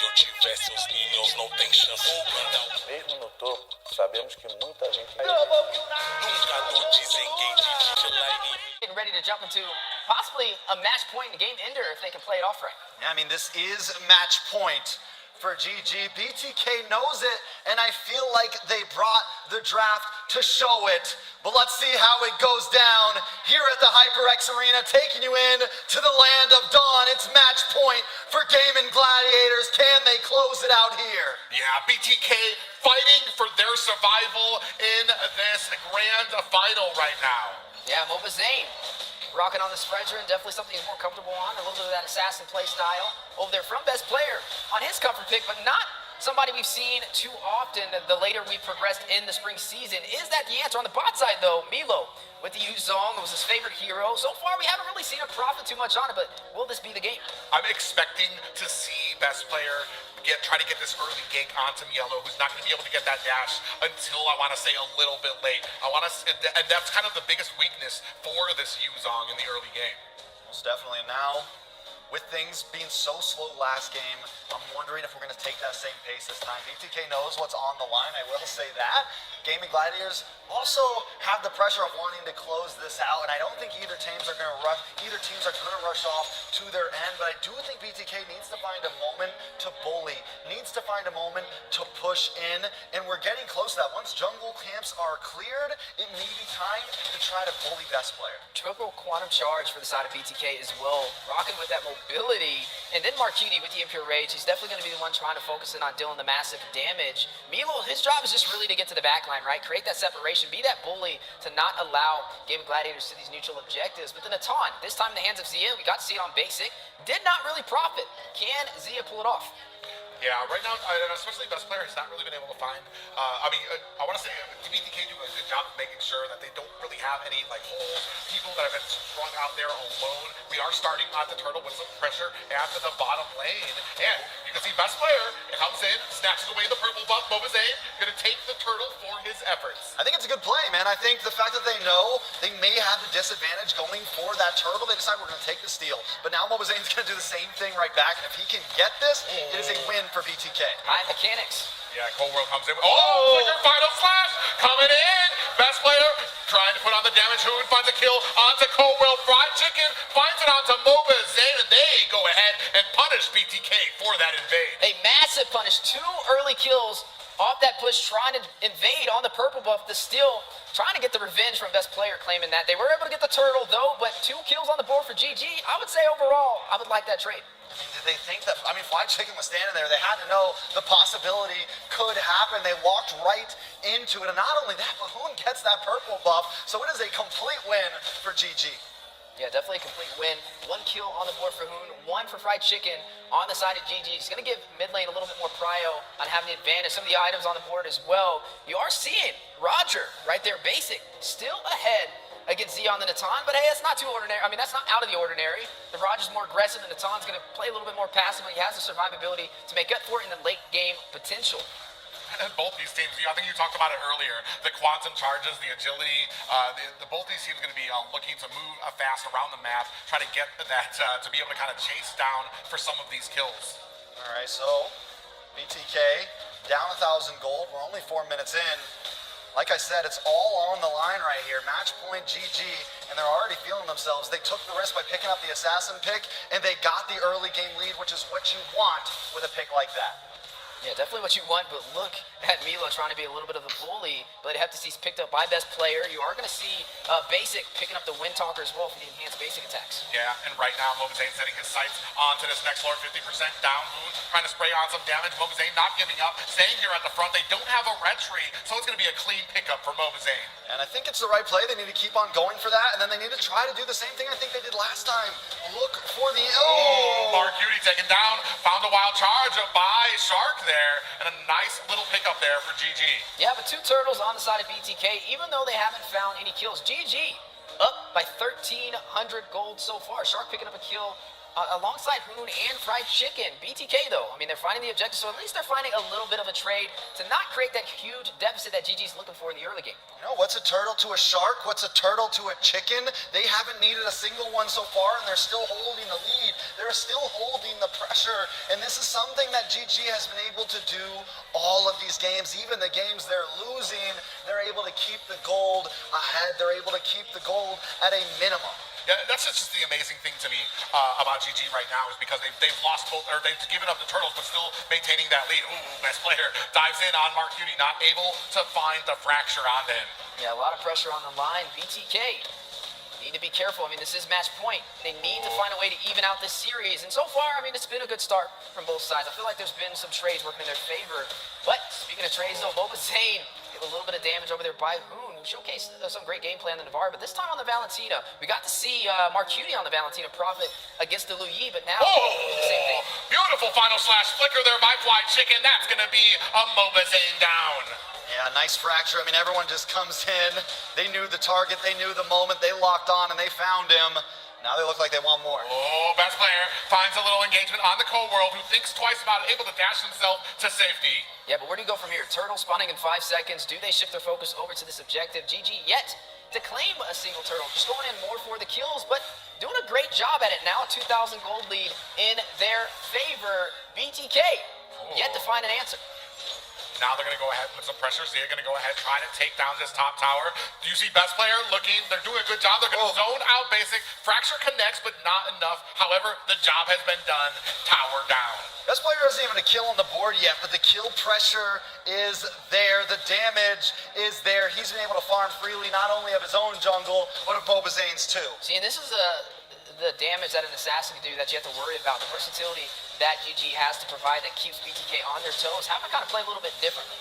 que eu tivesse, os niños não tem chance de mandar. Mesmo no topo, sabemos que muita gente Nunca no desengage vigilante. Getting ready to jump into possibly a match point and game ender if they can play it off right. Yeah, I mean, this is match point for GG. BTK knows it, and I feel like they brought the draft to show it. But let's see how it goes down here at the HyperX Arena, taking you in to the land of dawn. It's match point for Game and Gladiators. Can they close it out here? Yeah, BTK fighting for their survival in this grand final right now. Yeah, Mobazane rocking on the Spreader and definitely something he's more comfortable on. A little bit of that assassin play style over there from best player on his comfort pick, but not somebody we've seen too often the later we progressed in the spring season. Is that the answer? On the bot side, though, Milo with the Yuzong was his favorite hero. So far, we haven't really seen him profit too much on it, but will this be the game? I'm expecting to see best player try to get this early gank onto Yellow, who's not going to be able to get that dash until I want to say a little bit late. And that's kind of the biggest weakness for this Yuzong in the early game. Most definitely. Now, with things being so slow last game, I'm wondering if we're going to take that same pace this time. BTK knows what's on the line, I will say that. Game and Gladiators also have the pressure of wanting to close this out, and I don't think either teams are going to rush off to their end, but I do think BTK needs to find a moment to bully, needs to find a moment to push in, and we're getting close to that. Once jungle camps are cleared, it may be time to try to bully best player. Triple quantum charge for the side of BTK as well, rocking with that mobility. And then Marquiti with the Impure Rage, he's definitely going to be the one trying to focus in on dealing the massive damage. Milo, his job is just really to get to the backline, right? Create that separation, be that bully to not allow Game of Gladiators to these neutral objectives. But then a taunt, this time in the hands of Zia, we got to see it on basic, did not really profit. Can Zia pull it off? Yeah, right now, and especially best player has not really been able to find. I want to say BTK do a good job of making sure that they don't really have any holes, people that have been strung out there alone. We are starting at the turtle with some pressure after the bottom lane, and you can see best player comes in, snatches away the purple buff. Mobazane gonna take the turtle for his efforts. I think it's a good play, man. I think the fact that they know they may have the disadvantage going for that turtle, they decide we're gonna take the steal. But now Mobazane's gonna do the same thing right back, and if he can get this, it is a win for BTK. High mechanics. Yeah, Cold World comes in. Flicker, final slash coming in. Best player trying to put on the damage. Hoon finds a kill onto Cold World. Fried Chicken finds it onto Mobazane, and they go ahead and punish BTK for that invade. A massive punish. 2 early kills off that push, trying to invade on the purple buff. The steal, trying to get the revenge from best player, claiming that. They were able to get the turtle, though, but 2 kills on the board for GG. I would say overall, I would like that trade. Did they think that, Fried Chicken was standing there. They had to know the possibility could happen. They walked right into it. And not only that, but Hoon gets that purple buff. So it is a complete win for GG. Yeah, definitely a complete win. 1 kill on the board for Hoon, 1 for Fried Chicken on the side of GG. He's going to give mid lane a little bit more prio on having the advantage. Some of the items on the board as well. You are seeing Roger right there, basic, still ahead against Zion than Natan, but hey, that's not too ordinary. That's not out of the ordinary. The Roger's more aggressive, and Natan's going to play a little bit more passive, but he has the survivability to make up for it in the late game potential. And both these teams, I think you talked about it earlier, the quantum charges, the agility, both these teams are going to be looking to move fast around the map, try to get that, to be able to kind of chase down for some of these kills. All right, so BTK down 1,000 gold. We're only 4 minutes in. Like I said, it's all on the line right here. Match point GG, and they're already feeling themselves. They took the risk by picking up the assassin pick, and they got the early game lead, which is what you want with a pick like that. Yeah, definitely what you want, but look at Milo trying to be a little bit of a bully, but Heptasis picked up by best player. You are going to see Basic picking up the Wind Talker as well for the enhanced basic attacks. Yeah, and right now Mobazane setting his sights onto this next floor, 50% down Moon, trying to spray on some damage. Mobazane not giving up, staying here at the front. They don't have a retry, so it's going to be a clean pickup for Mobazane. And I think it's the right play. They need to keep on going for that, and then they need to try to do the same thing I think they did last time. Look for the... Mark Cutie taken down, found a wild charge by Shark there, and a nice little pickup there for GG. Yeah, but 2 turtles on the side of BTK, even though they haven't found any kills. GG up by 1,300 gold so far. Shark picking up a kill alongside Hoon and Fried Chicken. BTK though, I mean, they're finding the objective, so at least they're finding a little bit of a trade to not create that huge deficit that GG's looking for in the early game. You know, what's a turtle to a shark? What's a turtle to a chicken? They haven't needed a single one so far, and they're still holding the lead. They're still holding the pressure, and this is something that GG has been able to do all of these games. Even the games they're losing, they're able to keep the gold ahead. They're able to keep the gold at a minimum. Yeah, that's just the amazing thing to me about GG right now is because they've lost both, or they've given up the turtles, but still maintaining that lead. Ooh, best player dives in on Mark Cutie, not able to find the fracture on him. Yeah, a lot of pressure on the line. BTK need to be careful. I mean, this is match point. They need to find a way to even out this series. And so far, I mean, it's been a good start from both sides. I feel like there's been some trades working in their favor. But speaking of trades, though, Boba Zane did a little bit of damage over there by Hoon, who showcased some great gameplay on the Navarre. But this time on the Valentina, we got to see Mark Cutie on the Valentina profit against the Lu Yi, but now the same thing. Beautiful final slash flicker there by Fly Chicken. That's going to be a Boba Zane down. Yeah, nice fracture. I mean, everyone just comes in. They knew the target. They knew the moment. They locked on, and they found him. Now they look like they want more. Oh, best player finds a little engagement on the co-world, who thinks twice about it, able to dash himself to safety. Yeah, but where do you go from here? Turtle spawning in 5 seconds. Do they shift their focus over to this objective? GG yet to claim a single turtle. Just going in more for the kills, but doing a great job at it. Now a 2,000 gold lead in their favor. BTK yet to find an answer. Now they're going to go ahead and put some pressure. Zia going to go ahead and try to take down this top tower. Do you see best player looking? They're doing a good job. They're going to zone out basic. Fracture connects, but not enough. However, the job has been done. Tower down. Best player isn't even a kill on the board yet, but the kill pressure is there. The damage is there. He's been able to farm freely, not only of his own jungle, but of Boba Zane's too. See, and this is the damage that an assassin can do that you have to worry about. The versatility that GG has to provide that keeps BTK on their toes. Have to kind of play a little bit differently.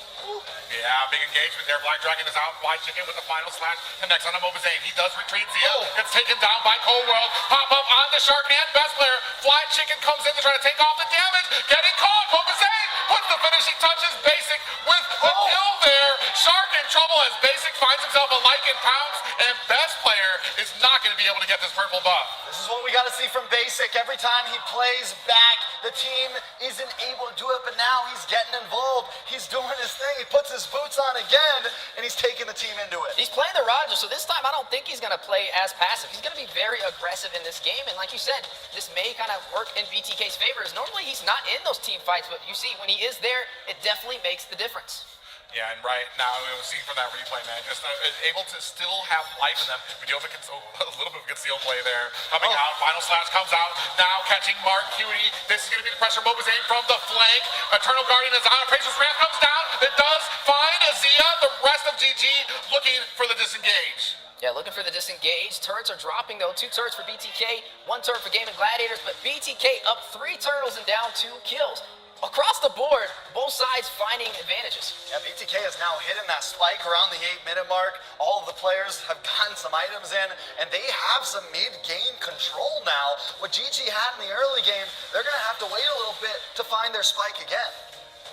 Yeah, big engagement there. Black Dragon is out. Fly Chicken with the final slash connects on Boba Zane. He does retreat. Zia gets taken down by Cold World. Pop up on the Shark and best player. Fly Chicken comes in to try to take off the damage. Getting caught. Boba Zane puts the finishing touches. Basic with the kill there. Shark in trouble as Basic finds himself a like and pounce, and best player is not going to be able to get this purple buff. This is what we got to see from Basic. Every time he plays back, the team isn't able to do it, but now he's getting involved. He's doing his thing. He puts his boots on again, and he's taking the team into it. He's playing the Roger, so this time I don't think he's going to play as passive. He's going to be very aggressive in this game, and like you said, this may kind of work in BTK's favor. Normally he's not in those team fights, but you see when he is there, it definitely makes the difference. Yeah, and right now we'll see from that replay, man, just able to still have life in them. We do have a little bit of concealed play there. Coming out, final slash comes out. Now catching Mark Cutie. This is going to be the pressure. Boba Zane from the flank. Eternal Guardian is on. Appraiser's ramp comes down. It does find Azia. The rest of GG looking for the disengage. Yeah, looking for the disengage. Turrets are dropping, though. 2 turrets for BTK, 1 turret for Gaming Gladiators, but BTK up 3 turtles and down 2 kills. Across the board, both sides finding advantages. Yeah, BTK is now hitting that spike around the 8-minute mark. All of the players have gotten some items in, and they have some mid-game control now. What GG had in the early game, they're going to have to wait a little bit to find their spike again.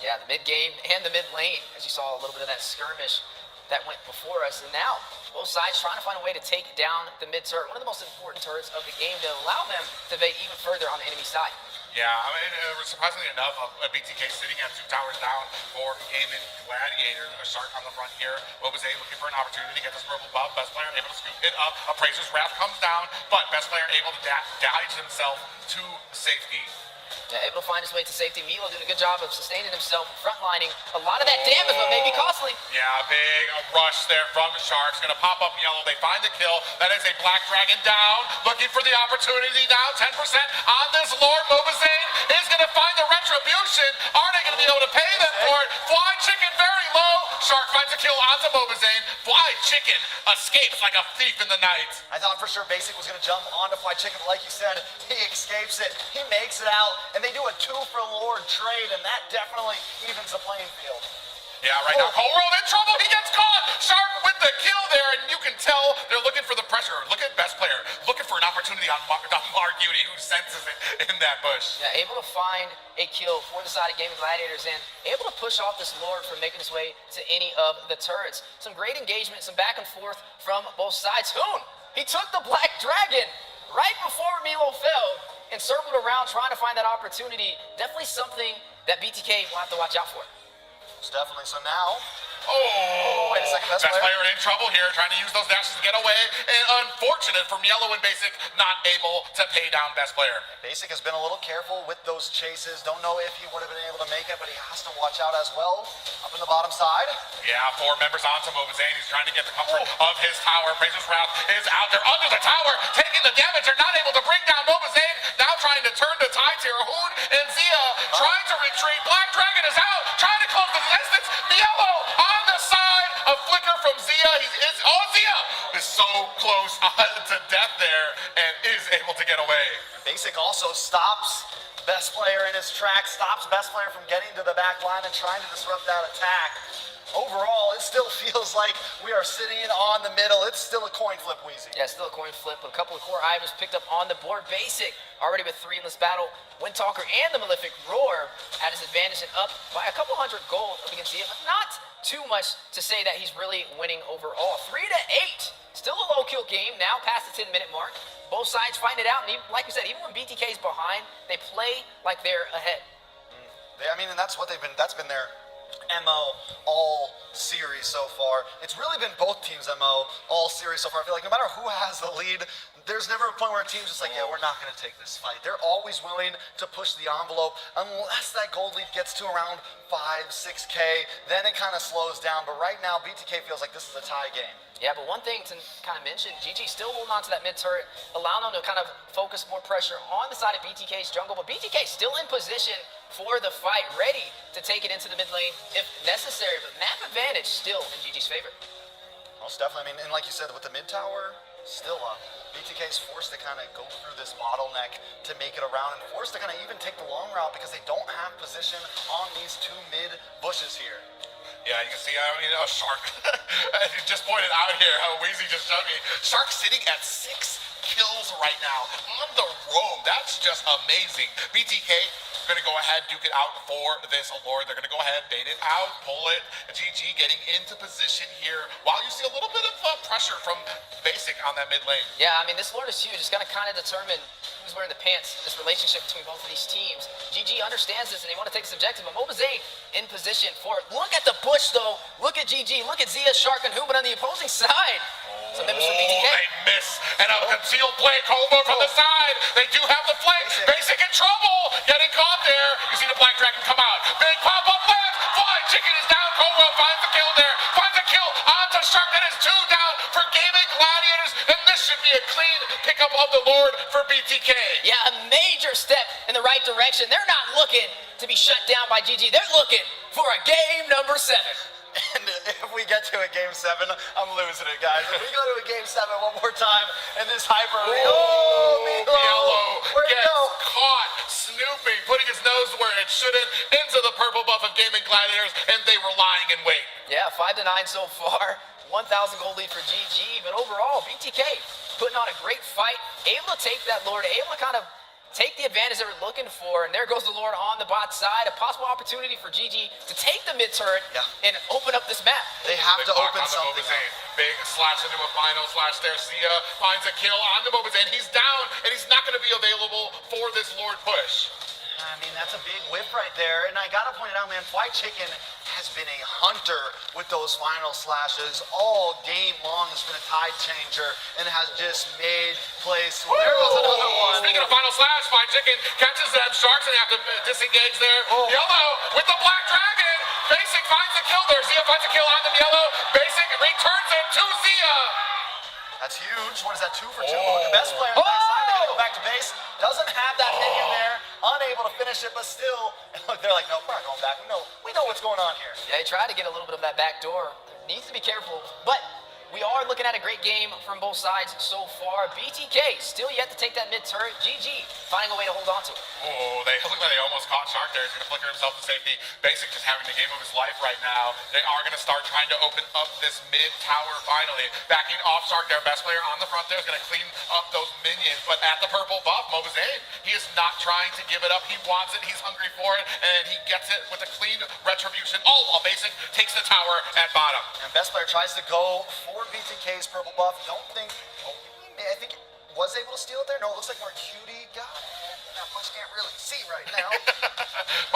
Yeah, the mid-game and the mid-lane, as you saw a little bit of that skirmish that went before us. And now, both sides trying to find a way to take down the mid-turret, one of the most important turrets of the game, to allow them to evade even further on the enemy side. Yeah, I mean, surprisingly enough, BTK sitting at 2 towers down for Gaming Gladiators. A Shark on the front here. Boba Zane looking for an opportunity to get this purple buff. Best player able to scoop it up. Appraiser's Wrath comes down, but best player able to dodge himself to safety. Yeah, able to find his way to safety. Milo doing a good job of sustaining himself, frontlining a lot of that damage, but maybe costly. Yeah, big rush there from the Sharks. Going to pop up yellow. They find the kill. That is a Black Dragon down. Looking for the opportunity now. 10% on this Lord. Boba Zane is going to find the retribution. Are they going to be able to pay them for it? Fly Chicken very low. Shark finds a kill onto Boba Zane. Fly Chicken escapes like a thief in the night. I thought for sure Basic was going to jump onto Fly Chicken, but like you said, he escapes it. He makes it out, and they do a 2 for Lord trade, and that definitely evens the playing field. Yeah, right now, Cold World in trouble. He gets caught. Shark with the kill there, and you can tell they're looking for the pressure. Look at best player, looking for an opportunity on Mark Cutie, who senses it in that bush. Yeah, able to find a kill for the side of Gaming Gladiators, and able to push off this Lord from making his way to any of the turrets. Some great engagement, some back and forth from both sides. Hoon, he took the Black Dragon right before Milo fell. and circled around trying to find that opportunity. Definitely something that BTK will have to watch out for. Most definitely. So now, Oh, wait a second, best player in trouble here, trying to use those dashes to get away. And unfortunate from Yellow and Basic, not able to pay down best player. Basic has been a little careful with those chases. Don't know if he would have been able to make it, but he has to watch out as well. Up in the bottom side. Yeah, 4 members onto Mobazane. He's trying to get the comfort of his tower. Praises Wrath is out there under the tower, taking the damage. They're not able to bring down Mobazane. Now trying to turn the tides here. Hoon and Zia trying to retreat. Black Dragon is out, trying to close the distance. Mielo on the side. A flicker from Zia. Zia is so close to death there and is able to get away. Basic also stops best player in his track, stops best player from getting to the back line and trying to disrupt that attack. Overall, it still feels like we are sitting on the middle. It's still a coin flip, Wheezy. Yeah, still a coin flip, but a couple of core items picked up on the board. Basic already with 3 in this battle. Windtalker and the Malefic Roar at his advantage and up by a couple hundred gold up against Zia, but not too much to say that he's really winning overall. 3-8, still a low kill game now past the 10-minute mark. Both sides find it out, and even, like we said, even when BTK's behind, they play like they're ahead. And that's what that's been their MO all series so far. It's really been both teams' MO all series so far. I feel like no matter who has the lead, there's never a point where a team's just like, yeah, we're not going to take this fight. They're always willing to push the envelope unless that gold lead gets to around 5, 6K. Then it kind of slows down. But right now, BTK feels like this is a tie game. Yeah, but one thing to kind of mention, GG still holding on to that mid turret, allowing them to kind of focus more pressure on the side of BTK's jungle, but BTK still in position for the fight, ready to take it into the mid lane if necessary, but map advantage still in GG's favor. Most definitely. And like you said, with the mid tower still up, BTK's forced to kind of go through this bottleneck to make it around and forced to kind of even take the long route because they don't have position on these 2 mid bushes here. Yeah, you can see, a Shark. You just pointed out here how Wheezy just showed me. Shark sitting at 6 kills right now on the roam. That's just amazing. BTK going to go ahead, duke it out for this Allure. They're going to go ahead, bait it out, pull it. GG getting into position here while you see a little bit of pressure from Basic on that mid lane. Yeah, this Lord is huge. It's going to kind of determine who's wearing the pants, this relationship between both of these teams. GG understands this and they want to take this objective, but Mobazane in position for it. Look at the bush though. Look at GG. Look at Zia, Shark, and Hoon, but on the opposing side. Some members from BTK. They miss. And a concealed play combo from the side. They do have the flank. Basic in trouble. Getting caught there. You see the Black Dragon come out. Big pop-up lands. Flying Chicken is down. Colwell finds the kill there. Finds a kill onto Shark. That is 2 down for Gaming Gladiators. And this should be a clean pickup of the Lord for BTK. Yeah, a major step in the right direction. They're not looking to be shut down by GG. They're looking for a game number 7. And if we get to a game 7, I'm losing it, guys. If we go to a game 7 one more time in this hyper league, Mielo where'd it gets go? caught snooping, putting his nose where it shouldn't, into the purple buff of Gaming Gladiators, and they were lying in wait. Yeah, 5-9 so far. 1,000 gold lead for GG, but overall, BTK putting on a great fight, able to take that Lord, able to kind of take the advantage they were looking for, and there goes the Lord on the bot side. A possible opportunity for GG to take the mid turret and open up this map. They have to open something up. Big slash into a final slash there. Zia finds a kill on the Mobazane. He's down, and he's not going to be available for this Lord push. That's a big whip right there. And I got to point it out, man, White Chicken has been a hunter with those final slashes all game long. Has been a tide changer and has just made plays. There goes another one. Speaking of final slash, White Chicken catches them. Sharks and have to disengage there. Yellow with the Black Dragon. Basic finds the kill there. Zia finds a kill on the Yellow. Basic returns it to Zia. That's huge. What is that, 2 for 2? The best player on that side, they're going to go back to base. Doesn't have that minion there. Unable to finish it, but still, they're like, no, we're not going back. We know what's going on here. Yeah, they tried to get a little bit of that back door. Needs to be careful, but we are looking at a great game from both sides so far. BTK still yet to take that mid turret. GG finding a way to hold on to it. They look like they almost caught Shark there. He's going to flicker himself to safety. Basic just having the game of his life right now. They are going to start trying to open up this mid tower finally. Backing off Shark, their best player on the front there, is going to clean up those minions. But at the purple buff, Mobazane, he is not trying to give it up. He wants it. He's hungry for it. And he gets it with a clean retribution. All while Basic takes the tower at bottom. And best player tries to go for BTK's purple buff. I think was able to steal it there. No, it looks like more Cutie got it. bush can't really see right now.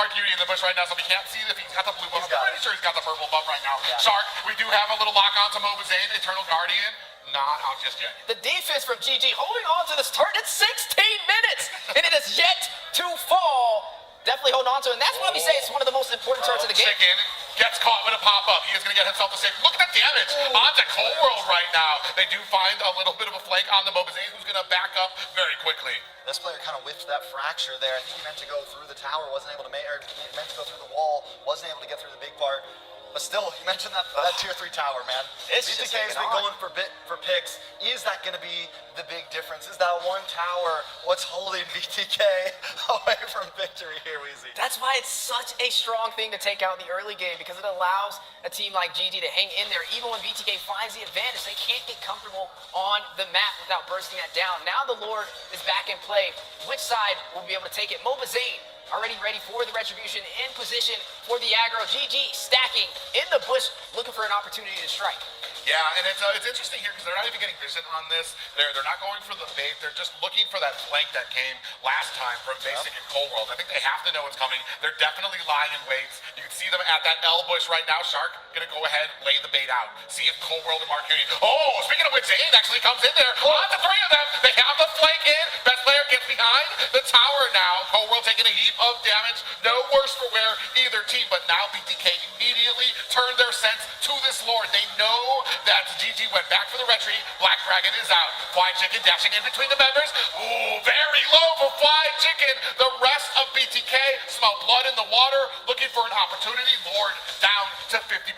Mark Beauty in the bush right now, so we can't see if he's got the blue buff. He's got I'm pretty sure he's got the purple buff right now. Yeah. Shark, we do have a little lock on to Mobazane, Eternal Guardian. Not out just yet. The defense from GG holding on to this turn. It's 16 minutes, and it is yet to fall. Definitely hold on to it, and that's why we say it's one of the most important turns of the game. Chicken gets caught with a pop-up. He is going to get himself the save. Look at the damage onto Cold World right now. They do find a little bit of a flank on the Mobazane, who's going to back up very quickly. This player kind of whiffed that fracture there. I think he meant to go through the tower, wasn't able to make, or he meant to go through the wall, wasn't able to get through the big part. But still, you mentioned that tier 3 tower, man. It's just BTK has been hanging on. going for picks. Is that going to be the big difference? Is that one tower what's holding BTK away from victory here, Weezy? That's why it's such a strong thing to take out in the early game, because it allows a team like GG to hang in there. Even when BTK finds the advantage, they can't get comfortable on the map without bursting that down. Now the Lord is back in play. Which side will be able to take it? Mobazane already ready for the retribution, in position for the aggro. GG stacking in the bush, looking for an opportunity to strike. Yeah, and it's interesting here because they're not even getting vision on this. They're not going for the bait. They're just looking for that flank that came last time from Basic and Cold World. I think they have to know it's coming. They're definitely lying in waits. You can see them at that L bush right now. Shark gonna go ahead, lay the bait out. See if Cold World and Mark Cutie. Oh, speaking of which, Zane actually comes in there. On the three of them. They have the flank in. Best player gets behind the tower now. Cold World taking a heap of damage. No worse for wear either team, but now BTK immediately turned their sense to this Lord. They know that GG went back for the retreat. Black Dragon is out. Flying Chicken dashing in between the members. Ooh, very low for Flying Chicken. The rest of BTK smell blood in the water, looking for an opportunity. Lord down to 50%.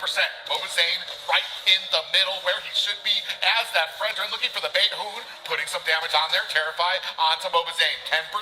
Mobazane right in the middle where he should be as that Fredrin, looking for the bait. Hoon putting some damage on there. Terrify onto Mobazane. 10%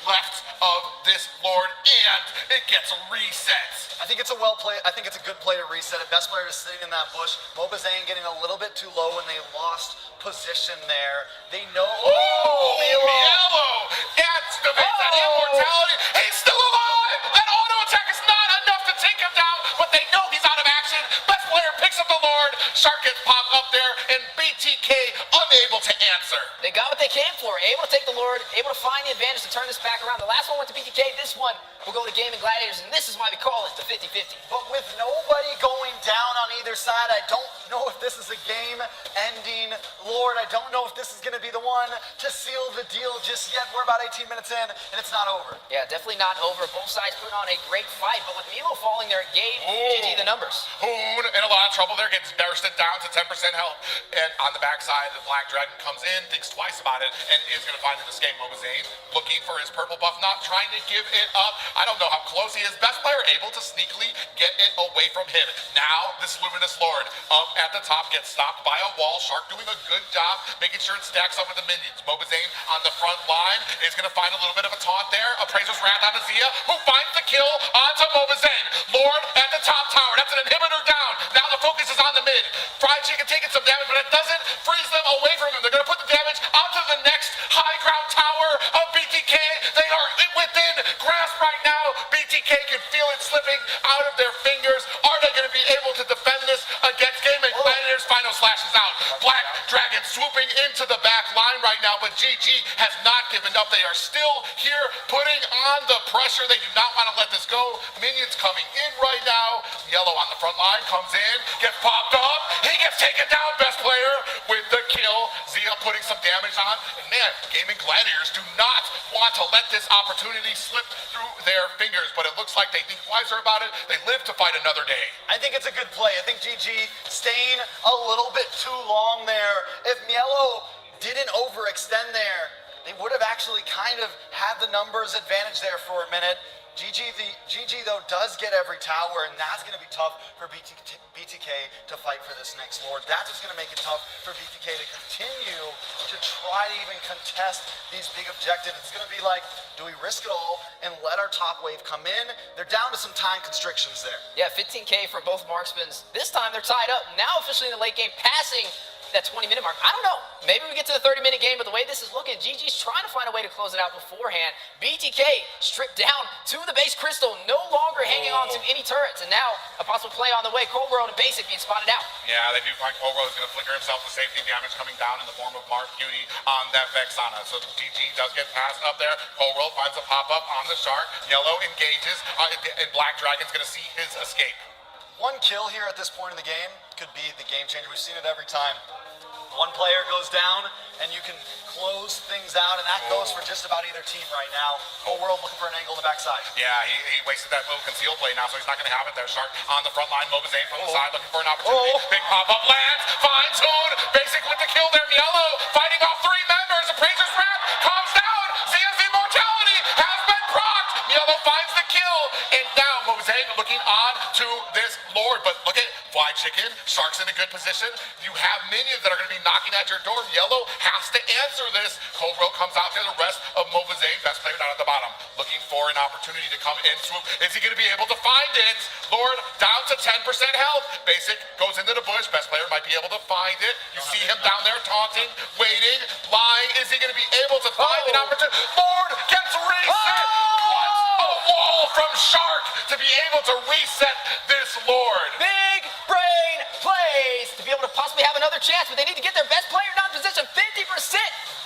left of this Lord, and it gets reset. I think it's a I think it's a good play to reset it. Best player is sitting in that bush. Mobazane getting a little bit too low when they lost position there. They know. Oh, Mielo activates that immortality. He's still alive. That auto attack is not enough to take him down, but they know he's out of action. Best player picks up the Lord. Shark gets popped up there, and BTK unable to answer. They got what they came for, able to take the Lord, able to find the advantage to turn this back around. The last one went to BTK, this one will go to Gaming Gladiators, and this is why we call it the 50-50. But with nobody going down on either side, I don't know if this is a game-ending Lord. I don't know if this is going to be the one to seal the deal just yet. We're about 18 minutes in, and it's not over. Yeah, definitely not over. Both sides putting on a great fight, but with Milo falling there, it gave GG the numbers. Hoon in a lot of trouble there, gets bursted down to 10% health. And on the backside, the Black Dragon comes in, thinks twice about it, and is going to find an escape. Mobazane looking for his purple buff, not trying to give it up. I don't know how close he is. Best player able to sneakily get it away from him. Now, this Luminous Lord up at the top gets stopped by a wall. Shark doing a good job, making sure it stacks up with the minions. Mobazane on the front line is going to find a little bit of a taunt there. Appraiser's Wrath on Azia, who finds the kill onto Mobazane. Lord at the top tower. That's an inhibitor down. Now the focus is on the mid. Fried Chicken taking some damage, but it doesn't freeze them away from him. They're going to put the damage onto the next high ground tower of BTK. They are within grasp right now. BTK can feel it slipping out of their fingers. Are they going to be able to defend this against Gaming Gladiators? Final slashes out. Black Dragon swooping into the back line right now, but GG has not given up. They are still here putting on the pressure. They do not want to let this go. Minions coming in right now. Yellow on the front line comes in, gets popped up. He gets taken down. Best player with the kill. Zia putting some damage on. And man, Gaming Gladiators do not want to let this opportunity slip through their fingers, but it looks like they think wiser about it. They live to fight another day. I think it's a good play. I think GG staying a little bit too long there. If Mielo didn't overextend there, they would have actually kind of had the numbers advantage there for a minute. GG though does get every tower, and that's going to be tough for BTK to fight for this next Lord. That's what's going to make it tough for BTK to continue to try to even contest these big objectives. It's going to be like, do we risk it all and let our top wave come in? They're down to some time constrictions there. Yeah, 15K for both marksmans. This time they're tied up. Now officially in the late game, passing that 20-minute mark. I don't know. Maybe we get to the 30-minute game, but the way this is looking, GG's trying to find a way to close it out beforehand. BTK stripped down to the base crystal, no longer hanging on to any turrets, and now a possible play on the way. Cold World and Basic being spotted out. Yeah, they do find Cold World is going to flicker himself to safety. Damage coming down in the form of Mark Cutie on that Vexana. So GG does get passed up there. Cold World finds a pop-up on the Shark. Yellow engages, and Black Dragon's going to see his escape. One kill here at this point in the game could be the game changer. We've seen it every time. One player goes down, and you can close things out, and that goes for just about either team right now. Whole world looking for an angle on the backside. Yeah, he wasted that little conceal play now, so he's not going to have it there. Shark on the front line, Mobazane from the side, looking for an opportunity. Big pop-up lands, finds Hoon. Basic with the kill there. Yellow fighting off 3 members. Appraiser's wrap comes down. CMC mortality has been procced. Yellow finds the kill, and now Mobazane looking on to this Lord. But look at Fly Chicken. Shark's in a good position. You have minions that are going to be knocking at your door. Yellow has to answer this. Cold World comes out there. The rest of Mobazane, best player down at the bottom, looking for an opportunity to come in swoop. Is he going to be able to find it? Lord down to 10% health. Basic goes into the bush. Best player might be able to find it. You see him down there taunting, waiting, lying. Is he going to be able to find an opportunity? Lord gets reset. What a wall from Shark to be able to reset this Lord. Big brain plays to be able to possibly have another chance, but they need to get their best player down in position 50%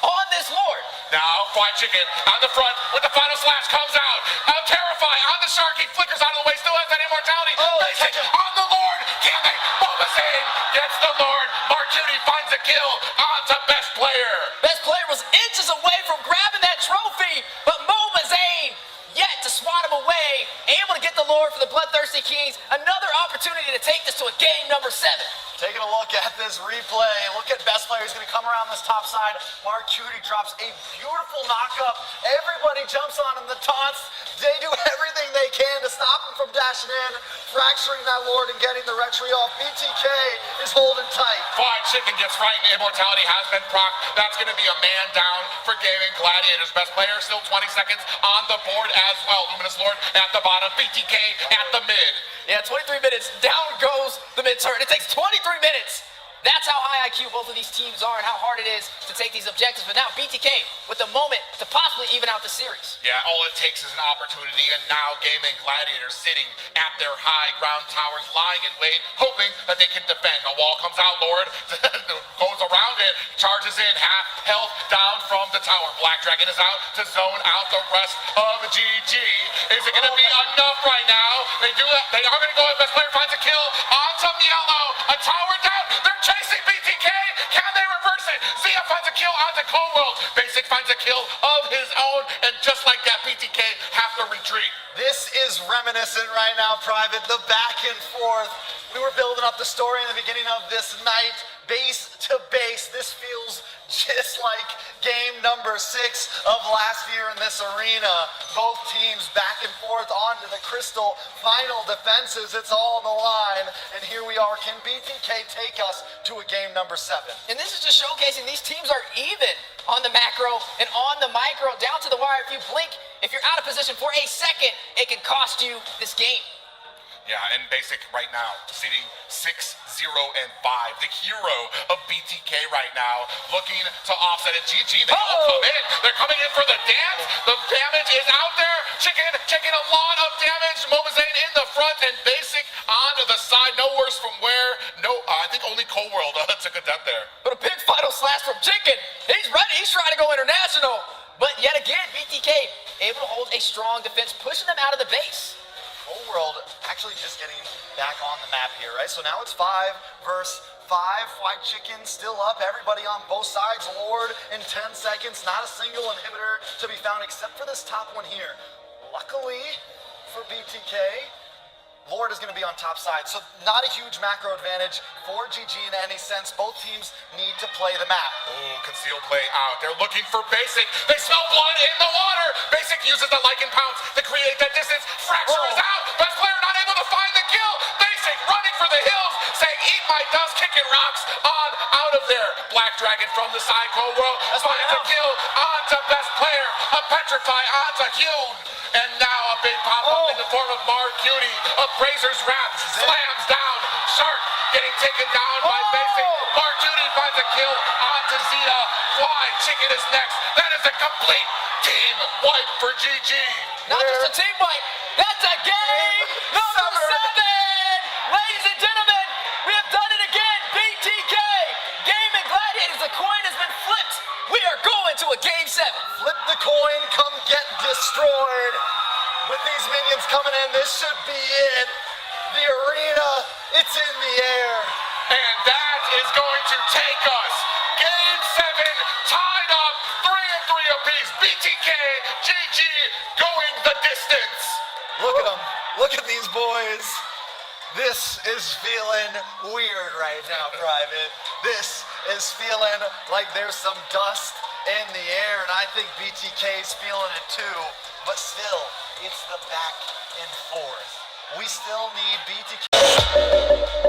on this Lord. Now, Fly Chicken on the front with the final slash comes out. Terrify on the Shark. He flickers out of the way. Still has that immortality. Basic on the Lord. Can they? Mobazane gets the Lord. Mark Cutie finds a kill on to best player. Best player was inches away from grabbing that trophy, but Mobazane yet to swat him away, able to get the Lord for the Bloodthirsty Kings. Another opportunity to take this to a game number 7. Taking a look at this replay. Look at best player. He's going to come around this top side. Mark Cutie drops a beautiful knockup. Everybody jumps on him. The taunts. They do everything they can to stop him from dashing in, fracturing that Lord and getting the retry off. BTK is holding tight. Fly Chicken gets frightened. Immortality has been procced. That's going to be a man down for Gaming Gladiators. Best player still 20 seconds on the board as well. Luminous Lord at the bottom. BTK at the mid. Yeah, 23 minutes, down goes the mid-turn. It takes 23 minutes. That's how high IQ both of these teams are and how hard it is to take these objectives. But now BTK with the moment to possibly even out the series. Yeah, all it takes is an opportunity, and now Gaming Gladiators sitting at their high ground towers, lying in wait, hoping that they can defend. A wall comes out, Lord goes around it, charges in, half health down from the tower. Black Dragon is out to zone out the rest of GG. Is it going to be enough right now? They do that. They are going to go. Best player finds a kill onto Yellow. A tower down. They're chasing BTK. Can they reverse it? Zia finds a kill onto Cold World. Basic finds a kill of his own, and just like that, BTK have to retreat. This is reminiscent right now, Private. The back and forth. We were building up the story in the beginning of this night. Base to base. This feels just like game number 6 of last year in this arena. Both teams back and forth onto the crystal. Final defenses. It's all on the line. And here we are. Can BTK take us to a game number 7? And this is just showcasing these teams are even on the macro and on the micro, down to the wire. If you blink, if you're out of position for a second, it can cost you this game. Yeah, and Basic right now, sitting 6-0-5. The hero of BTK right now, looking to offset it. GG, they all come in. They're coming in for the dance. The damage is out there. Chicken taking a lot of damage. Mobazane in the front, and Basic onto the side. No worse from where. No, I think only Cold World took a death there. But a big final slash from Chicken. He's ready. He's trying to go international. But yet again, BTK able to hold a strong defense, pushing them out of the base. Whole world actually just getting back on the map here, right? So now it's 5 versus 5. White Chicken still up. Everybody on both sides. Lord in 10 seconds. Not a single inhibitor to be found except for this top one here. Luckily for BTK, Lord is going to be on top side. So not a huge macro advantage for GG in any sense. Both teams need to play the map. Ooh, conceal play out. They're looking for Basic. They smell blood in the water. Basic uses the Lycan Pounce to create that distance. Fracture is out. Best player not able to find the kill. Basic running for the hills, saying, eat my dust, kicking rocks on out of there. Black Dragon from the side, Cold World finds a kill onto best player. A Petrify onto Hune. And now a big pop-up in the form of Mark Cutie. Appraiser's wrap slams down. Shark getting taken down by Basic. Mark Judy finds a kill onto Zeta. Fly Chicken is next. That is a complete team wipe for GG. Not just a team wipe, that's a game number 7! Ladies and gentlemen, we have done it again. BTK, Gaming Gladiators, the coin has been flipped. We are going to a game 7. Flip the coin, come get destroyed. With these minions coming in, this should be it. The arena, it's in the air. And that is going to take us. Game 7, tied up, 3-3 apiece. BTK, GG, going the distance. Look at them. Look at these boys. This is feeling weird right now, Private. This is feeling like there's some dust in the air, and I think BTK's feeling it too. But still, it's the back and forth. We still need BTK.